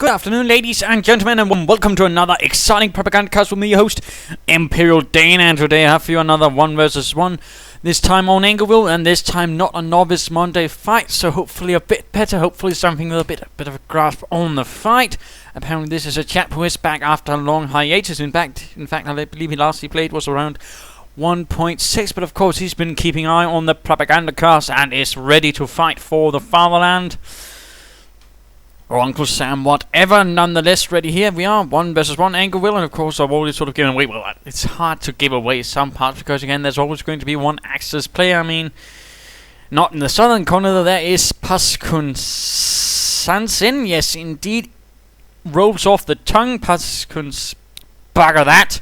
Good afternoon, ladies and gentlemen, and welcome to another exciting Propagandacast with me, your host, Imperial Dane. And today I have for you another 1 versus 1, this time on Angoville, and this time not a novice Monday fight, so hopefully a bit better, hopefully something with a bit of a grasp on the fight. Apparently this is a chap who is back after a long hiatus. In fact, I believe he last played was around 1.6, but of course he's been keeping an eye on the Propagandacast and is ready to fight for the fatherland. Or Uncle Sam, whatever. Nonetheless, ready here we are, 1 versus 1 Angoville, and of course I've already sort of given away, well, it's hard to give away some parts, because again, there's always going to be one Axis player. I mean, not in the southern corner, though. There is Pascunsansin, yes indeed, rolls off the tongue, Pascuns, bugger that,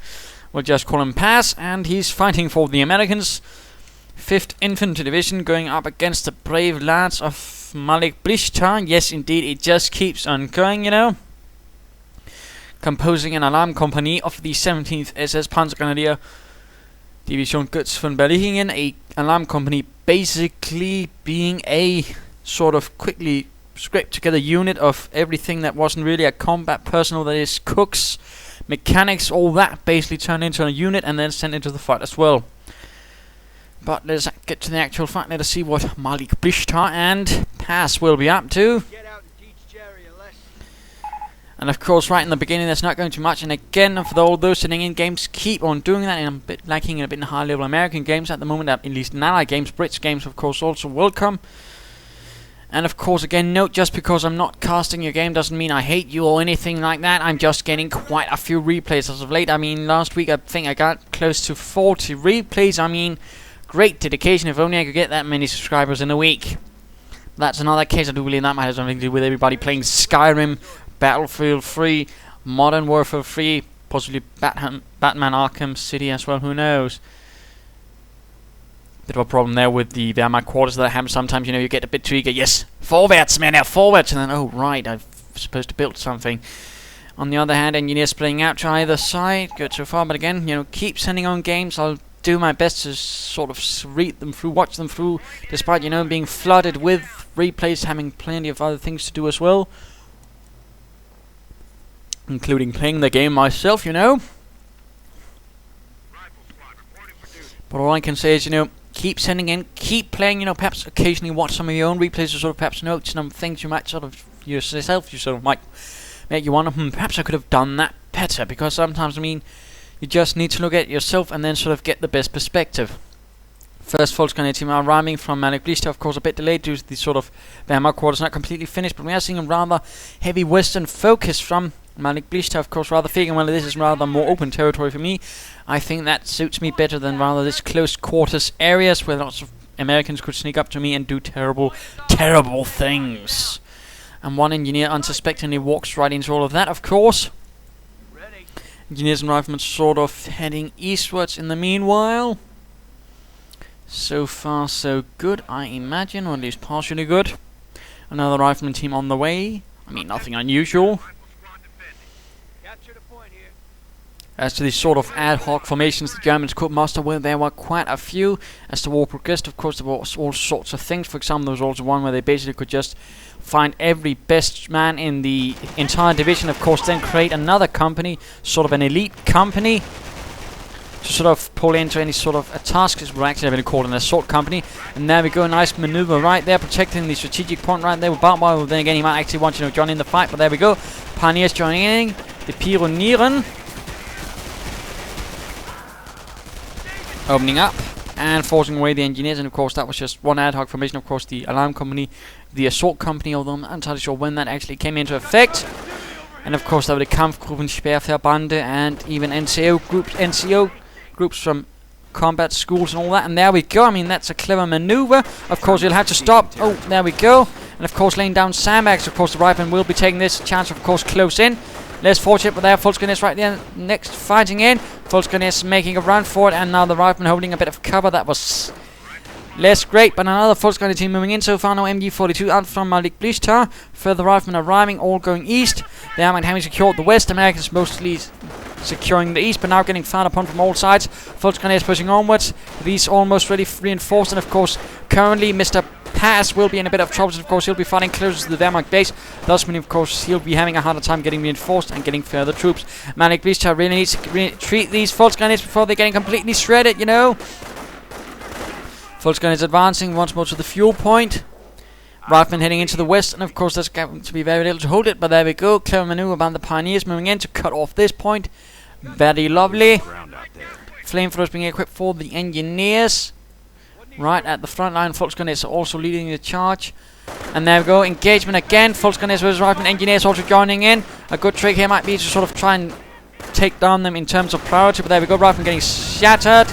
we'll just call him Pass, and he's fighting for the Americans, 5th Infantry Division, going up against the brave lads of MalikBlishtar. Yes indeed, it just keeps on going, you know. Composing an alarm company of the 17th SS Panzergrenadier Division Götz von Berlichingen, a alarm company basically being a sort of quickly scraped together unit of everything that wasn't really a combat personnel, that is cooks, mechanics, all that basically turned into a unit and then sent into the fight as well. But let's get to the actual fight. Let us see what MalikBlishtar and Pass will be up to. And of course, right in the beginning, there's not going to be much. And again, for all those sitting in games, keep on doing that. And I'm a bit lacking in a bit in high-level American games at the moment. At least in Allied games, British games, of course, also welcome. And of course, again, note, just because I'm not casting your game doesn't mean I hate you or anything like that. I'm just getting quite a few replays as of late. I mean, last week I think I got close to 40 replays. I mean, great dedication. If only I could get that many subscribers in a week. That's another case. I do believe that might have something to do with everybody playing Skyrim, Battlefield 3, Modern Warfare 3, possibly Batman Arkham City as well, who knows. Bit of a problem there with the Wehrmacht quarters that happens sometimes, you know, you get a bit too eager. Yes, forwards, man, now forwards, and then, oh right, I'm supposed to build something. On the other hand, engineers playing out to either side, good so far, but again, you know, keep sending on games. I'll do my best to sort of read them through, watch them through, despite, you know, being flooded with replays, having plenty of other things to do as well, including playing the game myself, you know. But all I can say is, you know, keep sending in, keep playing, you know, perhaps occasionally watch some of your own replays, or sort of perhaps notes and things you might sort of yourself, you sort of might make you wonder, perhaps I could have done that better, because sometimes, I mean, you just need to look at yourself and then sort of get the best perspective. First Volksgrenadier team arriving from MalikBlishtar, of course a bit delayed due to the sort of Wehrmacht quarters not completely finished, but we are seeing a rather heavy western focus from MalikBlishtar, of course, rather figuring, well, this is rather more open territory for me. I think that suits me better than rather this close quarters areas where lots of Americans could sneak up to me and do terrible, terrible things. And one engineer unsuspectingly walks right into all of that, of course. Engineers and riflemen sort of heading eastwards in the meanwhile. So far so good, I imagine, or at least partially good. Another rifleman team on the way. I mean, nothing unusual. As to these sort of ad hoc formations the Germans could muster, well, there were quite a few. As the war progressed, of course, there were all sorts of things. For example, there was also one where they basically could just find every best man in the entire division, of course, then create another company, sort of an elite company, to sort of pull into any sort of a task. It would actually have been called an assault company. And there we go, a nice maneuver right there, protecting the strategic point right there with barbed wire. Then again, he might actually want to, you know, join in the fight, but there we go. Pioneers joining in, the Pionieren opening up and forcing away the engineers, and of course that was just one ad hoc formation. Of course, the alarm company, the assault company, although I'm not entirely sure when that actually came into effect. And of course there were the Kampfgruppen, Sperrverbande, and even NCO groups from combat schools and all that. And there we go. I mean, that's a clever maneuver. Of course, you'll have to stop. Oh, there we go. And of course, laying down sandbags. Of course, the rifleman will be taking this chance, of course, close in. Less fortunate, but there, Volksgrenadiers right there, next fighting in. Volksgrenadiers making a run for it, and now the rifleman holding a bit of cover. That was less great, but another Volksgrenadier team moving in so far. Now MG42 out from MalikBlishtar. Further riflemen arriving, all going east. The Allied having secured the west. Americans mostly securing the east, but now getting fired upon from all sides. Volksgrenadiers pushing onwards. These almost ready, reinforced, and of course, currently Mr. Paz will be in a bit of trouble. Of course, he'll be fighting closer to the Wehrmacht base. Thus, meaning, of course, he'll be having a harder time getting reinforced and getting further troops. MalikBlishtar really needs to retreat these Volksgunners before they're getting completely shredded, you know. Volksgunners advancing once more to the fuel point. Riflemen heading into the west, and of course there's going to be very little to hold it, but there we go. Clever maneuver by the pioneers moving in to cut off this point. Very lovely. Flamethrowers being equipped for the engineers. Right at the front line, Volksgunners are also leading the charge. And there we go, engagement again. Volksgunners versus Riflemen, engineers also joining in. A good trick here might be to sort of try and take down them in terms of priority, but there we go, Riflemen getting shattered.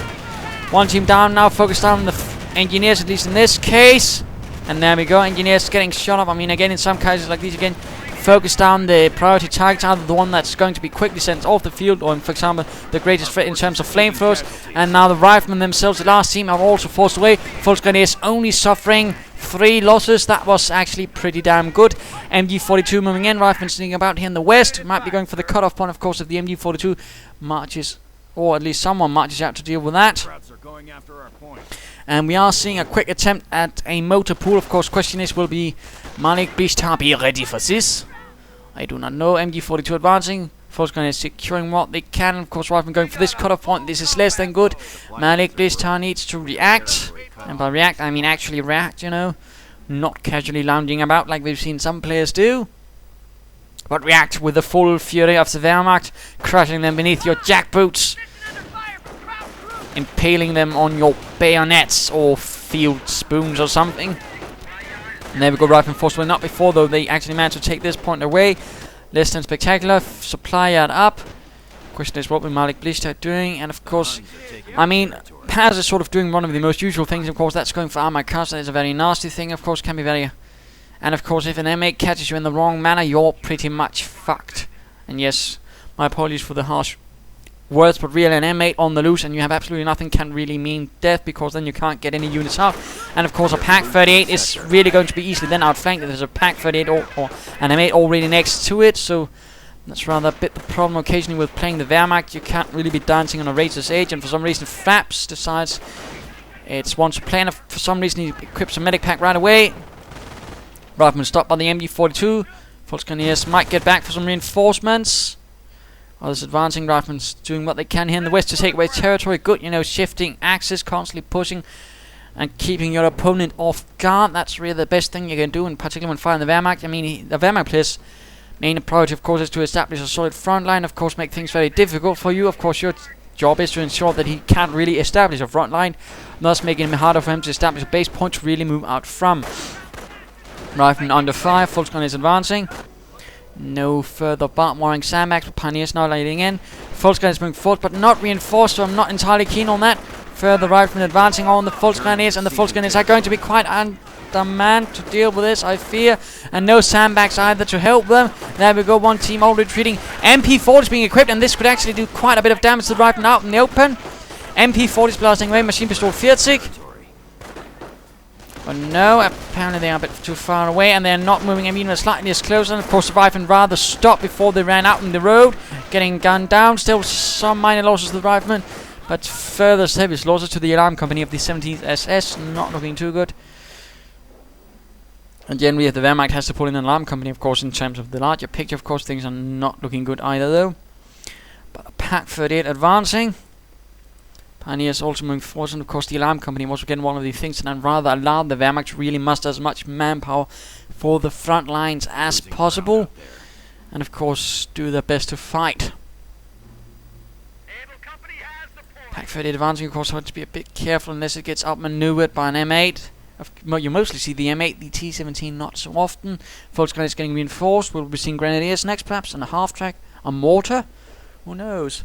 One team down now, focused on the engineers, at least in this case. And there we go, engineers getting shot up. I mean, again, in some cases like these, again, focus down the priority targets, either the one that's going to be quickly sent off the field, or, for example, the greatest threat in terms of flamethrowers. And now the Riflemen themselves, the last team, are also forced away. Volksgunners only suffering 3 losses. That was actually pretty damn good. MG42 moving in, Riflemen sneaking about here in the west. Might be going for the cutoff point, of course, if the MG42 marches, or at least someone marches out to deal with that. And we are seeing a quick attempt at a motor pool. Of course, question is, will MalikBlishtar be ready for this? I do not know. MG42 advancing. Volksgunners securing what they can. Of course, Riflemen going for this cutoff point. This is less than good. MalikBlishtar needs to react. And by react, I mean actually react, you know. Not casually lounging about like we've seen some players do. But react with the full fury of the Wehrmacht. Crushing them beneath your jackboots. Impaling them on your bayonets or field spoons or something. And there we go, Riflemen forced away. Not before, though, they actually managed to take this point away. Less than spectacular. Supply yard up. Question is, what will MalikBlishtar doing? And of course, I mean, Paz is sort of doing one of the most usual things. Of course, that's going for armored cars. That is a very nasty thing. Of course, can be very. And of course, if an M8 catches you in the wrong manner, you're pretty much fucked. And yes, my apologies for the harsh words, but really an M8 on the loose and you have absolutely nothing can really mean death, because then you can't get any units out. And of course a Pak 38 is really going to be easily then outflanked. There's a Pak 38 or an M8 already next to it, so that's rather a bit the problem occasionally with playing the Wehrmacht. You can't really be dancing on a razor's edge, and for some reason Flaps decides it's wants to play, and for some reason he equips a medic pack right away. Rifleman stopped by the MG42. Volksgunners might get back for some reinforcements. Others advancing. Riflemen doing what they can here in the west to take away territory. Good, you know, shifting axis, constantly pushing and keeping your opponent off guard. That's really the best thing you can do, in particular when fighting the Wehrmacht. I mean, the Wehrmacht players' main priority, of course, is to establish a solid front line. Of course, make things very difficult for you. Of course, your job is to ensure that he can't really establish a front line, thus making it harder for him to establish a base point to really move out from. Riflemen under fire. Volksgunners advancing. No further barbed wiring sandbags, but pioneers now leading in. Volksgunners moving forward, but not reinforced, so I'm not entirely keen on that. Further Riflemen advancing on the Volksgunners, and the Volksgunners are going to be quite undermanned to deal with this, I fear. And no sandbags either to help them. There we go, one team all retreating. MP40 is being equipped, and this could actually do quite a bit of damage to the Riflemen out in the open. MP40 is blasting away, Machine Pistol 40. But no, apparently they are a bit too far away, and they're not moving even slightly as close. And of course the Riflemen rather stopped before they ran out in the road, getting gunned down. Still some minor losses to the Riflemen, but further serious losses to the alarm company of the 17th SS. Not looking too good. And generally, if the Wehrmacht has to pull in an alarm company, of course, in terms of the larger picture, of course, things are not looking good either, though. But a Pak 38 advancing. Pioneers also moving forward, and of course the alarm company was again one of the things that rather allowed the Wehrmacht to really muster as much manpower for the front lines as possible, and of course do their best to fight. Pak 38 advancing, of course, have to be a bit careful unless it gets outmaneuvered by an M8. You mostly see the M8, the T-17 not so often. Volksgunners getting reinforced. We'll be seeing grenadiers next, perhaps, and a half-track, a mortar. Who knows?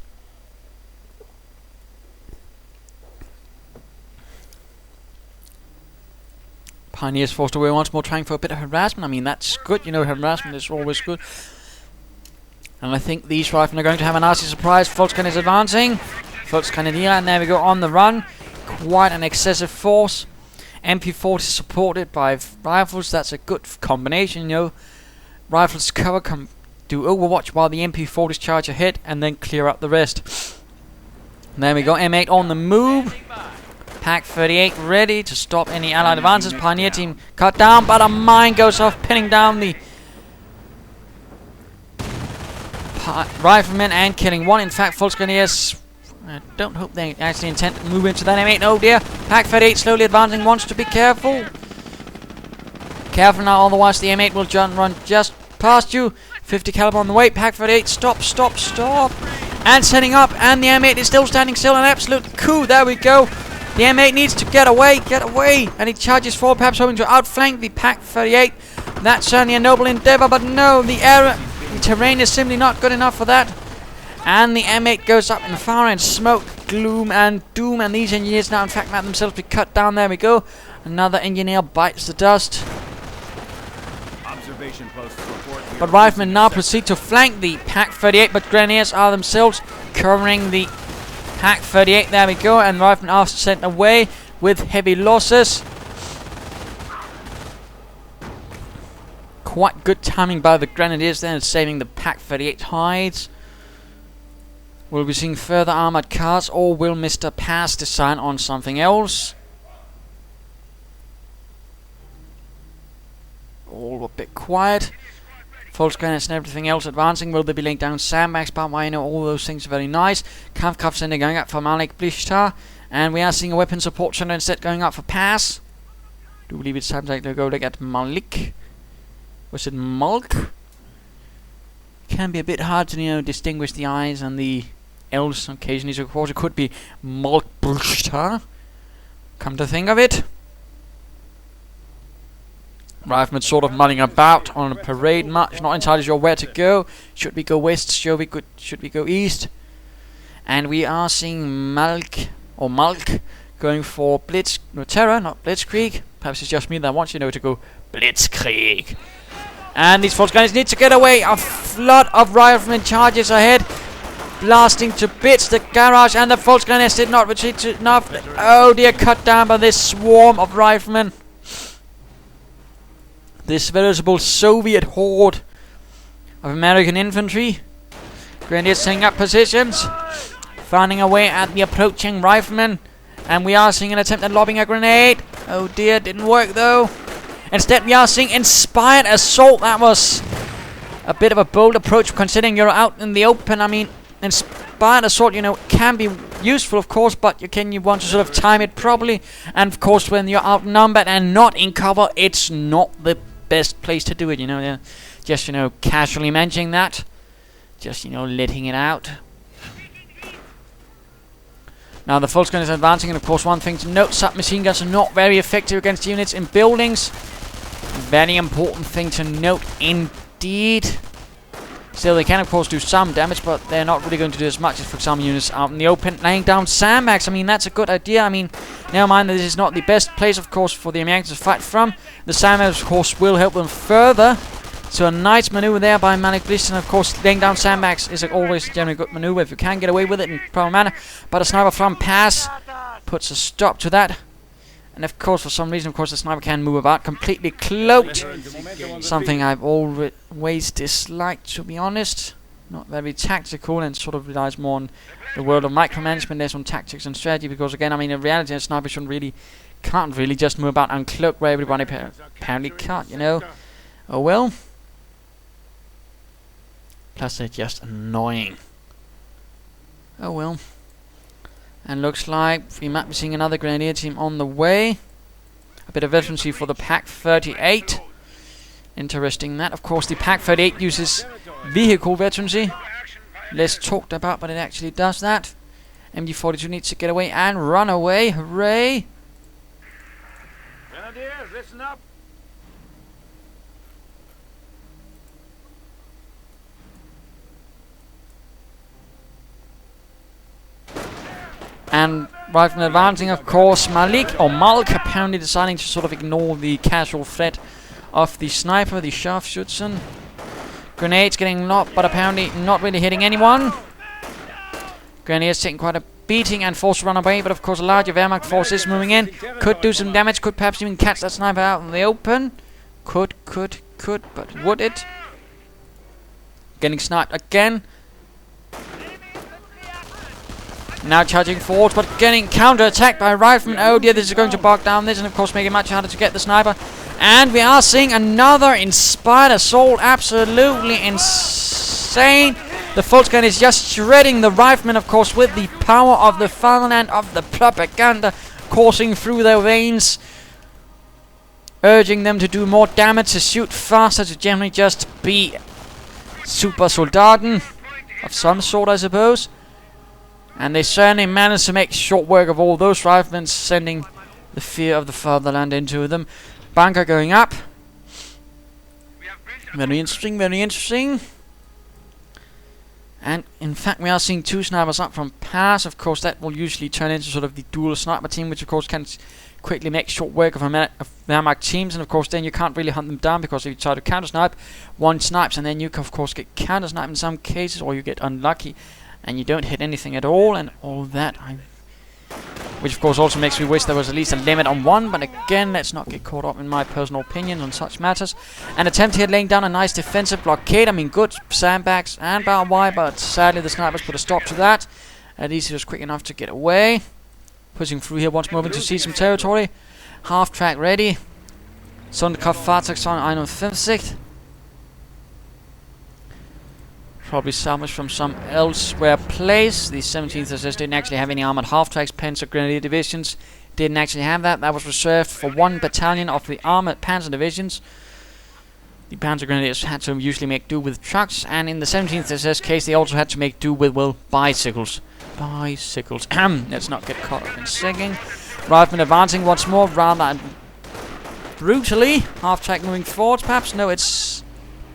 Pioneers forced away once more, trying for a bit of harassment. I mean, that's good, you know, harassment is always good. And I think these Riflemen are going to have a nasty surprise. Volksgunners advancing. Volksgunners, and there we go, on the run. Quite an excessive force. MP40 supported by rifles. That's a good combination, you know. Rifles cover, do overwatch while the MP40s charge ahead and then clear up the rest. And there we go, M8 on the move. Pack 38 ready to stop any allied advances. Pioneer team cut down, but a mine goes off, pinning down the riflemen and killing one. In fact, Volksgrenadiers, I don't hope they actually intend to move into that M8. Oh dear. Pack 38 slowly advancing, wants to be careful. Careful now, otherwise the M8 will run just past you. 50 caliber on the way. Pack 38, stop, stop, stop. And setting up, and the M8 is still standing still. An absolute coup. There we go. The M8 needs to get away, and he charges forward, perhaps hoping to outflank the Pack 38. That's certainly a noble endeavor, but no, the terrain is simply not good enough for that. And the M8 goes up in fire and smoke, gloom and doom, and these engineers now in fact might themselves be cut down. There we go. Another engineer bites the dust. Observation post report. But riflemen now proceed to flank the Pack 38, but grenadiers are themselves covering the Pack 38. There we go, and riflemen are sent away with heavy losses. Quite good timing by the grenadiers then, saving the Pack 38 hides. Will we be seeing further armored cars, or will Mr. Pass decide on something else? All a bit quiet. Volksgrenadiers and everything else advancing. Will they be laying down sandbags? But I know all those things are very nice. Kampfkraft center going up for MalikBlishtar. And we are seeing a weapon support center instead going up for Pass. Do believe it's time to go look at Malik. Was it Malk? Can be a bit hard to distinguish the I's and the L's occasionally, so of course it could be MalikBlishtar. Come to think of it. Riflemen sort of mulling about on a parade march, not entirely sure where to go. Should we go west? Should we go east? And we are seeing Malk going for Terror, not Blitzkrieg. Perhaps it's just me that wants to go Blitzkrieg. And these Volksgrenadiers need to get away. A flood of riflemen charges ahead, blasting to bits the garage, and the Volksgrenadiers did not retreat enough. Oh dear, cut down by this swarm of riflemen. This veritable Soviet horde of American infantry. Grenadiers setting up positions, finding a way at the approaching riflemen, and we are seeing an attempt at lobbing a grenade. Oh dear, didn't work though. Instead, we are seeing inspired assault. That was a bit of a bold approach, considering you're out in the open. I mean, inspired assault, can be useful, of course, but you want to sort of time it properly. And of course, when you're outnumbered and not in cover, it's not the best place to do it. Just casually mentioning that, just letting it out. Now the Volksgrenadiers are advancing, and of course one thing to note, submachine guns are not very effective against units in buildings. Very important thing to note indeed. Still, they can of course do some damage, but they're not really going to do as much as, for example, units out in the open. Laying down sandbags, I mean, that's a good idea. I mean, never mind that this is not the best place, of course, for the Americans to fight from. The sandbags, of course, will help them further. So a nice maneuver there by MalikBlishtar, and of course, laying down sandbags is always a generally good maneuver if you can get away with it in a proper manner. But a sniper from Pass puts a stop to that. And of course, for some reason, of course, the sniper can move about completely cloaked. Something I've always disliked, to be honest. Not very tactical, and sort of relies more on the world of micromanagement, less on tactics and strategy. Because again, I mean, in reality, a sniper can't really just move about uncloaked where everybody apparently can't. Oh well. Plus, they're just annoying. Oh well. And looks like we might be seeing another Grenadier team on the way. A bit of veterancy for the Pack 38. Interesting that. Of course, the Pack 38 uses vehicle veterancy. Less talked about, but it actually does that. MG42 needs to get away and run away. Hooray! Grenadiers, listen up. And riflemen advancing, of course, Malk apparently deciding to sort of ignore the casual threat of the sniper, the Scharfschützen. Grenades getting lobbed, but apparently not really hitting anyone. Grenadiers taking quite a beating and forced to run away, but of course a larger Wehrmacht force is moving in. Could do some damage, could perhaps even catch that sniper out in the open. Could, but would it? Getting sniped again. Now charging forwards, but getting counter-attacked by riflemen. Oh dear, this is going to bog down this, and of course make it much harder to get the sniper. And we are seeing another inspired assault. Absolutely insane. The Volksgun is just shredding the riflemen, of course, with the power of the fatherland, of the propaganda coursing through their veins, urging them to do more damage, to shoot faster, to generally just be super soldaten of some sort, I suppose. And they certainly managed to make short work of all those riflemen, sending the fear of the fatherland into them. Bunker going up. Very interesting, very interesting. And in fact we are seeing 2 snipers up from pass. Of course that will usually turn into sort of the dual sniper team, which of course can quickly make short work of Wehrmacht teams. And of course then you can't really hunt them down, because if you try to counter snipe, one snipes and then you can of course get counter sniped in some cases, or you get unlucky and you don't hit anything at all, and all that. Which of course also makes me wish there was at least a limit on one, but again, let's not get caught up in my personal opinions on such matters. An attempt here laying down a nice defensive blockade. I mean, good sandbags and barbed wire, but sadly the snipers put a stop to that. At least he was quick enough to get away. Pushing through here once, moving to see some territory. Half track ready. Sonderkraftfahrzeug 51. Probably salvaged from some elsewhere place. The 17th SS didn't actually have any armored half-tracks. Panzer Grenadier divisions didn't actually have that. That was reserved for 1 battalion of the armored Panzer divisions. The Panzer Grenadiers had to usually make do with trucks, and in the 17th SS case they also had to make do with, well, bicycles. Bicycles. Let's not get caught up in singing. Riflemen advancing once more, rather brutally. Half-track moving forwards, perhaps? No, it's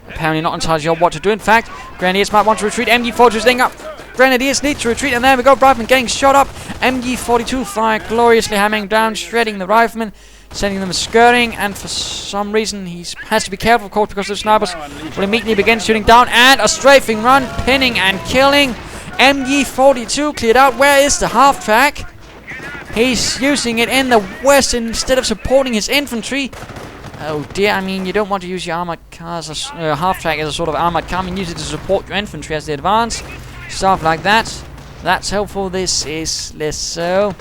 apparently not entirely sure what to do. In fact, Grenadiers might want to retreat. MG42 staying up. Grenadiers need to retreat, and there we go. Riflemen getting shot up. MG42 fire gloriously, hammering down, shredding the riflemen, sending them scurrying, and for some reason he has to be careful, of course, because the snipers will immediately begin shooting down, and a strafing run, pinning and killing. MG42 cleared out. Where is the half-track? He's using it in the west instead of supporting his infantry. Oh dear, I mean, you don't want to use your armored cars as half-track as a sort of armored car. I mean, use it to support your infantry as they advance. Stuff like that. That's helpful. This is less so.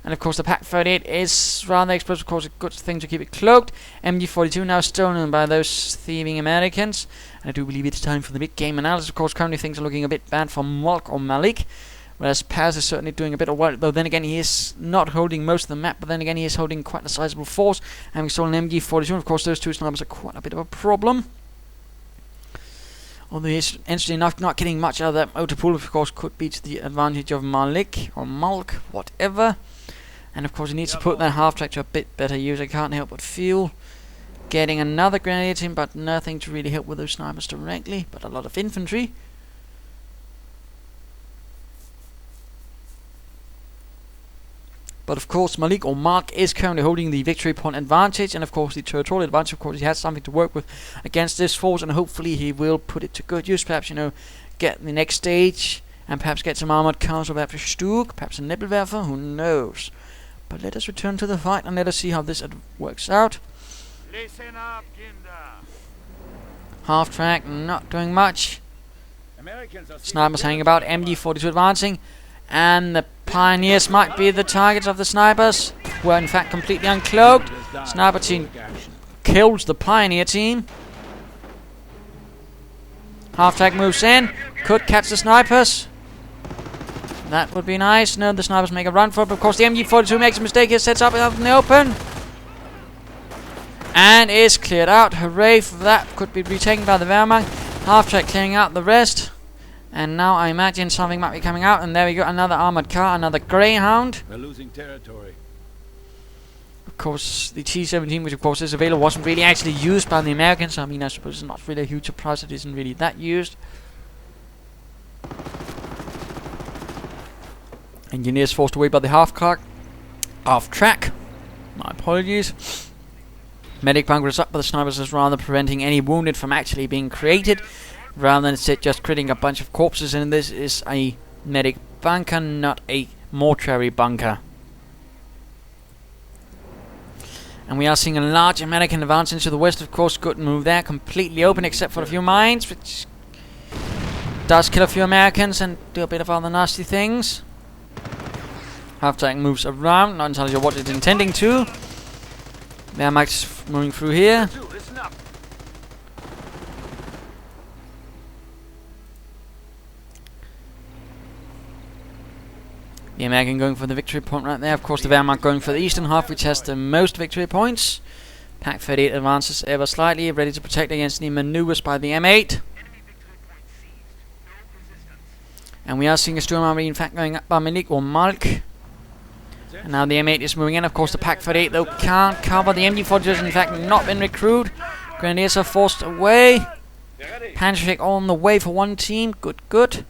And of course the Pak-38 is rather explosive. Of course, a good thing to keep it cloaked. MG42 now stolen by those thieving Americans. And I do believe it's time for the mid-game analysis. Of course, currently things are looking a bit bad for Mulk or Malik. Whereas Paz is certainly doing a bit of work, though then again he is not holding most of the map, but then again he is holding quite a sizable force, having stolen MG42, and of course those 2 snipers are quite a bit of a problem. Although he's interestingly enough not getting much out of that motor pool, which of course could be to the advantage of Malik, or Mulk, whatever. And of course he needs to put that half-track to a bit better use. I can't help but feel. Getting another grenadier team, but nothing to really help with those snipers directly, but a lot of infantry. But of course Malik or Mark is currently holding the victory point advantage, and of course the territorial advantage. Of course he has something to work with against this force, and hopefully he will put it to good use. Perhaps, you know, get the next stage, and perhaps get some armored cars, or perhaps a Stug, perhaps a Nebelwerfer, who knows. But let us return to the fight and let us see how this works out. Listen up, Kinder. Half track, not doing much. Snipers hanging about, MG42 advancing, and the Pioneers might be the targets of the snipers, who are in fact completely uncloaked. Sniper team kills the Pioneer team. Half-track moves in, could catch the snipers. That would be nice. No, the snipers make a run for it, but of course the MG42 makes a mistake here, sets up out in the open. And is cleared out. Hooray for that. Could be retaken by the Wehrmacht. Half-track clearing out the rest. And now I imagine something might be coming out, and there we go, another armored car, another Greyhound. We're losing territory. Of course, the T-17, which of course is available, wasn't really actually used by the Americans. I mean, I suppose it's not really a huge surprise it isn't really that used. Engineers forced away by the half-track. My apologies. Medic bunker is up, but the snipers is rather preventing any wounded from actually being created, rather than just creating a bunch of corpses. And this is a medic bunker, not a mortuary bunker. And we are seeing a large American advance into the west. Of course, good move there, completely open except for a few mines, which does kill a few Americans and do a bit of other nasty things. Half-tank moves around, not entirely sure what it's intending to. Wehrmacht's moving through here. The American going for the victory point right there. Of course, the Wehrmacht going for the eastern half, which has the most victory points. Pack 38 advances ever slightly, ready to protect against the maneuvers by the M8. And we are seeing a Sturm Army, in fact, going up by Malik or Malik. And now the M8 is moving in. Of course, the Pack 38, though, can't cover. The MG-42 in fact, not been recruited. Grenadiers are forced away. Panzer on the way for one team. Good, good.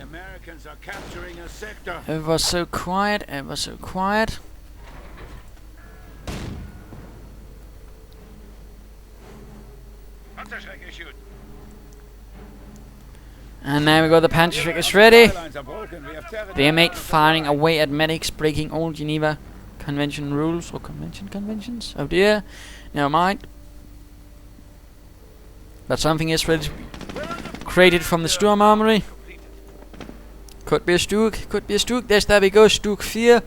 Americans are capturing a sector. Ever so quiet, ever so quiet. And there we go, the Panzer is ready. The M8 firing away at medics, breaking all Geneva Convention rules, or conventions. Oh dear, never mind. But something is ready to be created from the Sturm Armory. Could be a Stug, could be a Stug. There we go, Stug 4.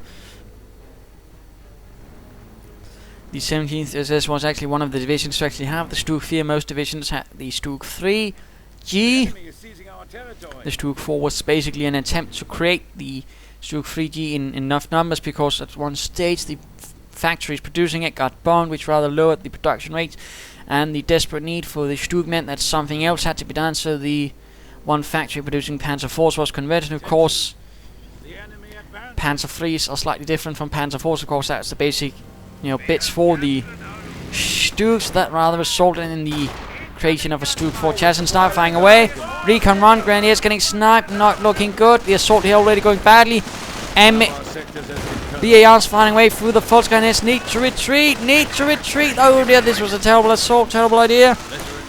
The 17th SS was actually one of the divisions to actually have the Stug 4. Most divisions had the Stug 3G. The Stug 4 was basically an attempt to create the Stug 3G in enough numbers, because at one stage the factories producing it got bombed, which rather lowered the production rates, and the desperate need for the Stug meant that something else had to be done, so the one factory producing Panzer IVs was converted. Of course, Panzer IIIs are slightly different from Panzer IVs. Of course, that's the basic, bits for the Stugs. That rather resulted in the creation of a Stug 4 chassis. And start firing away. Recon run. Grenadiers getting sniped. Not looking good. The assault here already going badly. BAR's firing away through the false Grenadiers. Need to retreat. Need to retreat. Oh dear, this was a terrible assault. Terrible idea.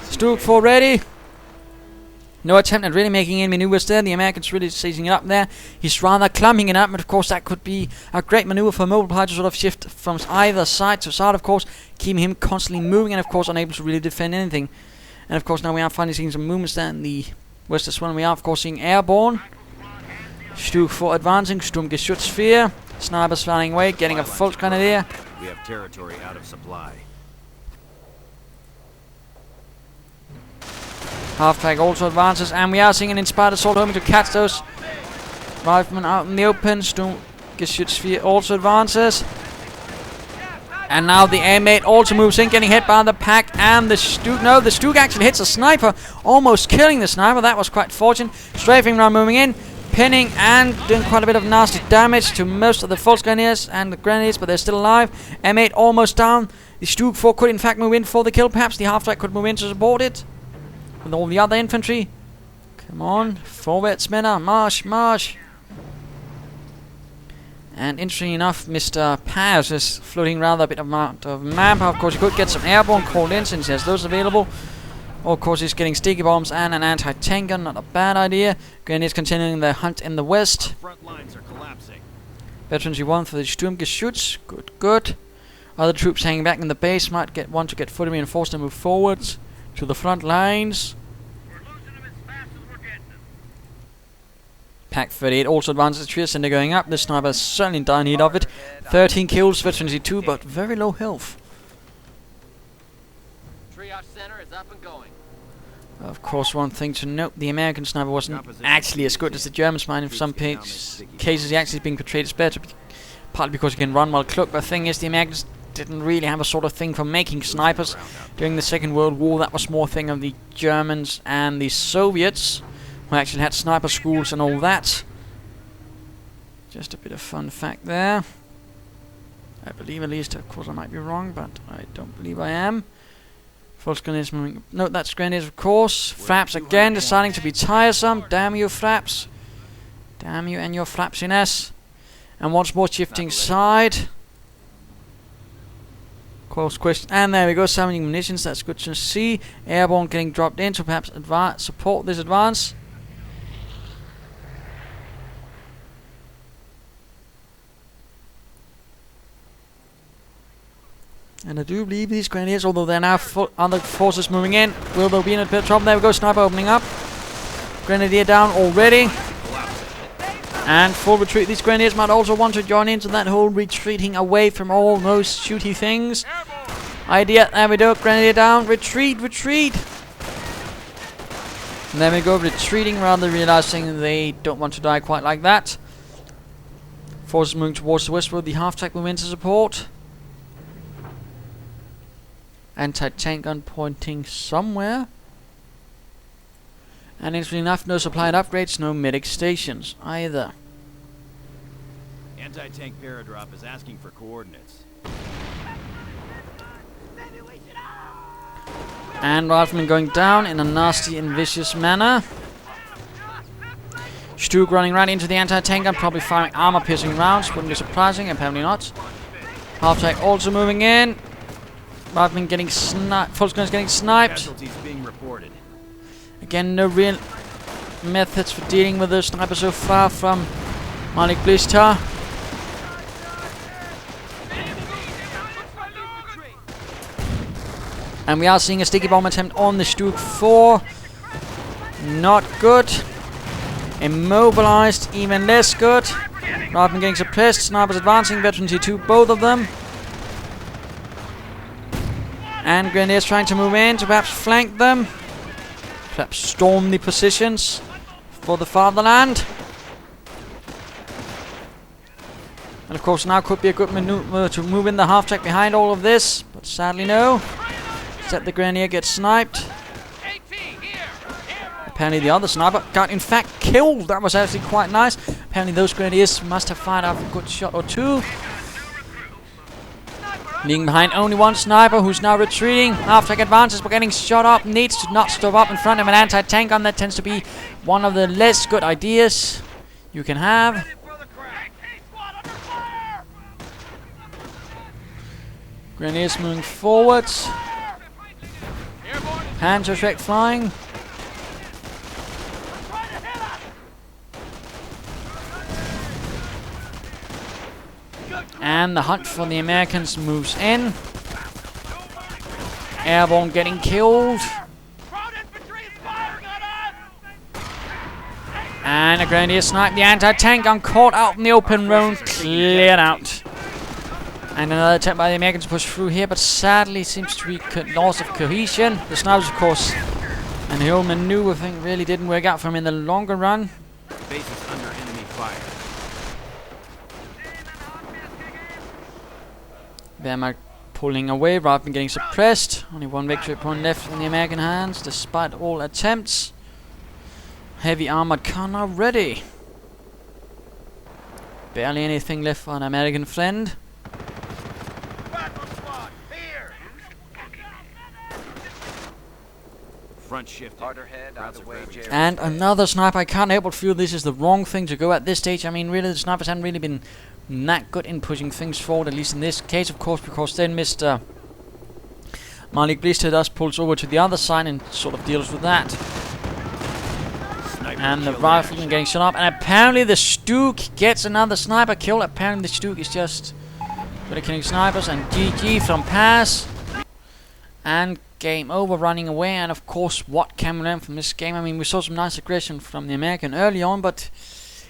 Stug 4 ready. No attempt at really making any maneuvers there. The Americans really seizing it up there. He's rather clumping it up, but of course that could be a great maneuver for Mobile Pilot to sort of shift from either side to side, of course, keeping him constantly moving and of course unable to really defend anything. And of course now we are finally seeing some movements there in the west as well. And we are of course seeing airborne. Stug 4 advancing, Sturmgeschützwehr. Snipers flying away, getting a false grenadier. We have territory out of supply. Half-track also advances, and we are seeing an inspired assault hoping to catch those riflemen out in the open. Sturmgeschützwehr also advances. And now the M8 also moves in, getting hit by the Pack and the Stug. No, the Stug actually hits a sniper, almost killing the sniper. That was quite fortunate. Strafing run moving in, pinning and doing quite a bit of nasty damage to most of the false grenadiers and the grenadiers, but they're still alive. M8 almost down. The Stug 4 could in fact move in for the kill. Perhaps the half-track could move in to support it with all the other infantry. Come on, forwards, men, march, march. And interesting enough, Mr. Paz is floating rather a bit of manpower. Of course, he could get some airborne called in since he has those available. Or, of course, he's getting sticky bombs and an anti-tank gun. Not a bad idea. Grenadiers continuing their hunt in the west. Front lines are collapsing. Veterans U1 for the Sturmgeschütz. Good, good. Other troops hanging back in the base might want to get fully reinforced and move forwards to the front lines. We're losing them as fast as we're getting them. Pack 38 also advances to and they're going up. The sniper is certainly in dire need of it. 13 kills, Veterans E2, but very low health. Triage center is up and going. Of course, one thing to note, the American sniper wasn't actually as good as the German sniper. In some cases, he actually being portrayed as better, partly because he can run while cloaked. But the thing is, the Americans didn't really have a sort of thing for making snipers during the Second World War. That was more a thing of the Germans and the Soviets, who actually had sniper schools and all that. Just a bit of fun fact there. I believe, at least, of course I might be wrong, but I don't believe I am. False grenadiers moving. No, that's grenadiers, of course. Fraps again deciding to be tiresome. Damn you, Fraps. Damn you and your Frapsiness. And once more shifting side. Close question. And there we go, summoning munitions. That's good to see. Airborne getting dropped in to perhaps support this advance. And I do believe these grenadiers, although they're now other forces moving in, will they be in a bit of trouble? There we go, sniper opening up. Grenadier down already. And full retreat. These grenadiers might also want to join into that whole retreating away from all those shooty things. Idea, there we go, grenadier down, retreat, retreat. And there we go, retreating, rather realizing they don't want to die quite like that. Forces moving towards the west with the half-track moving into support. Anti-tank gun pointing somewhere. And interestingly enough, no supply and upgrades, no medic stations either. Anti-tank paradrop is asking for coordinates. And riflemen going down in a nasty and vicious manner. Stug running right into the anti-tank gun, probably firing armor-piercing rounds. Wouldn't be surprising, apparently not. Half-track also moving in. Riflemen getting sniped. Full guns getting sniped. Casualties being reported. Again, no real methods for dealing with those snipers so far from MalikBlishtar. And we are seeing a sticky bomb attempt on the Stug 4. Not good. Immobilized, even less good. Riflemen getting suppressed, snipers advancing, veteran T2, both of them. And grenadiers trying to move in to perhaps flank them. Perhaps storm the positions for the fatherland. And of course now could be a good maneuver to move in the half-track behind all of this. But sadly no. Except the grenadier gets sniped. Apparently the other sniper got in fact killed. That was actually quite nice. Apparently those grenadiers must have fired off a good shot or two. Leaving behind only one sniper who's now retreating. Half-track advances but getting shot up. Needs to not stop up in front of an anti-tank gun. That tends to be one of the less good ideas you can have. Grenadiers moving forwards. Panzerschreck flying. And the hunt for the Americans moves in. Airborne getting killed. And a grenadier sniped the anti-tank gun, caught out in the open road, cleared out. And another attempt by the Americans to push through here, but sadly seems to be loss of cohesion. The snipers, of course, and the whole maneuver thing really didn't work out for him in the longer run. Base is under enemy fire. Wehrmacht pulling away rather than getting suppressed. Only one victory point left in the American hands, despite all attempts. Heavy armored car now ready. Barely anything left for an American friend. Front shift. And another sniper. I can't help but feel this is the wrong thing to go at this stage. I mean, really, the snipers haven't really been that good in pushing things forward, at least in this case, of course, because then Mr. MalikBlishtar does pulls over to the other side and sort of deals with that. Sniper and the rifleman getting shot up, and apparently the Stug gets another sniper kill. Apparently the Stug is just good at killing snipers, and GG from Pass. And game over, running away. And of course, what can we learn from this game? I mean, we saw some nice aggression from the American early on, but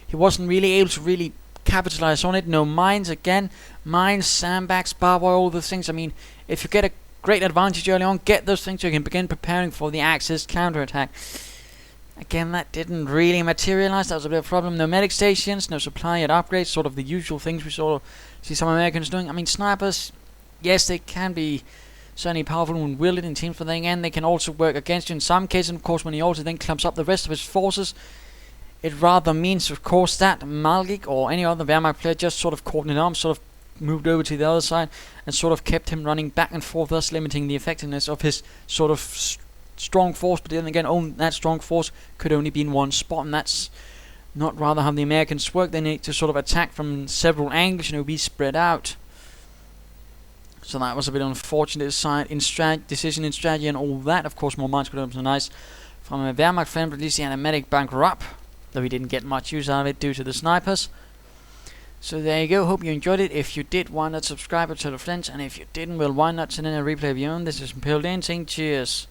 he wasn't really able to really capitalize on it. No mines again. Mines, sandbags, barbed wire, all those things. I mean, if you get a great advantage early on, get those things so you can begin preparing for the Axis counterattack. Again, that didn't really materialize. That was a bit of a problem. No medic stations, no supply and upgrades, sort of the usual things we saw see some Americans doing. I mean, snipers, yes, they can be certainly powerful when wielded in teams, but then again, they can also work against you in some cases. And of course, when he also then clumps up the rest of his forces, it rather means, of course, that Malik or any other Wehrmacht player just sort of caught in an arm, sort of moved over to the other side, and sort of kept him running back and forth, thus limiting the effectiveness of his sort of strong force. But then again, that strong force could only be in one spot, and that's not rather how the Americans work. They need to sort of attack from several angles, be spread out. So that was a bit unfortunate decision in strategy and all that. Of course, more mines could have been nice from a Wehrmacht friend, but at least he had a medic bunker up, though he didn't get much use out of it due to the snipers. So there you go. Hope you enjoyed it. If you did, why not subscribe or tell a friend? And if you didn't, well, why not send in a replay of your own? This is Imperial Dan saying cheers.